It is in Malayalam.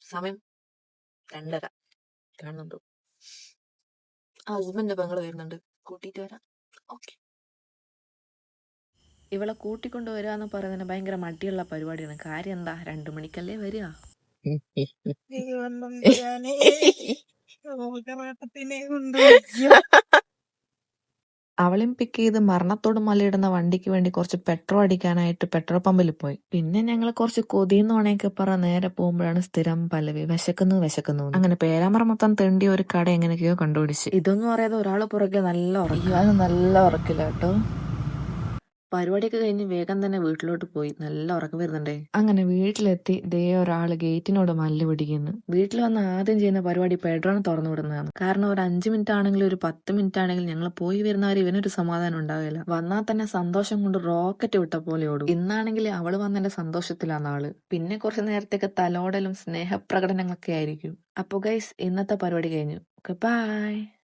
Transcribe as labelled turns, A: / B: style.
A: സമയം 2:30 കാണുന്നുണ്ടോ? ആ ഹസ്ബൻഡ് പെങ്ങള് വരുന്നുണ്ട്, കൂട്ടിയിട്ട് വരാം. ഓക്കെ.
B: ഇവളെ കൂട്ടിക്കൊണ്ട് വരിക പറയുന്നതിന് ഭയങ്കര മടിയുള്ള പരിപാടിയാണ്. കാര്യം എന്താ, 2 മണിക്കല്ലേ വരിക. അവളെയും പിക്ക് ചെയ്ത് മരണത്തോട് മലയിടുന്ന വണ്ടിക്ക് വേണ്ടി കുറച്ച് പെട്രോൾ അടിക്കാനായിട്ട് പെട്രോൾ പമ്പിൽ പോയി. പിന്നെ ഞങ്ങൾ കുറച്ച് കൊതിയെന്നോണയൊക്കെ പറ നേരെ പോകുമ്പോഴാണ് സ്ഥിരം പല്ലവി വിശക്കുന്നു. അങ്ങനെ പേരാമ്പ്ര മൊത്തം തെണ്ടി ഒരു കട എങ്ങനെയൊക്കെയോ കണ്ടുപിടിച്ച്. ഇതൊന്നും അറിയാതെ ഒരാള് പുറകെ നല്ല ഉറക്കില്ല കേട്ടോ. പരിപാടിയൊക്കെ കഴിഞ്ഞ് വേഗം തന്നെ വീട്ടിലോട്ട് പോയി. നല്ല ഉറക്കം വരുന്നുണ്ടേ. അങ്ങനെ വീട്ടിലെത്തി ദേ ഒരാള് ഗേറ്റിനോട് മല്ല് പിടിക്കുന്നു. വീട്ടിൽ വന്ന് ആദ്യം ചെയ്യുന്ന പരിപാടി പെഡ്രോനെ തുറന്നു വിടുന്നതാണ്. കാരണം ഒരു 5 മിനിറ്റ് ആണെങ്കിലും ഒരു 10 മിനിറ്റ് ആണെങ്കിലും ഞങ്ങൾ പോയി വരുന്നവരെ ഇവനൊരു സമാധാനം ഉണ്ടാവില്ല. വന്നാൽ തന്നെ സന്തോഷം കൊണ്ട് റോക്കറ്റ് വിട്ട പോലെ ഓടും. ഇന്നാണെങ്കിൽ അവള് വന്നെന്റെ സന്തോഷത്തിലാണ് ആള്. പിന്നെ കുറച്ച് നേരത്തേക്ക് തലോടലും സ്നേഹപ്രകടനങ്ങളൊക്കെ ആയിരിക്കും. അപ്പൊ ഗൈസ്, ഇന്നത്തെ പരിപാടി കഴിഞ്ഞു. ബൈ.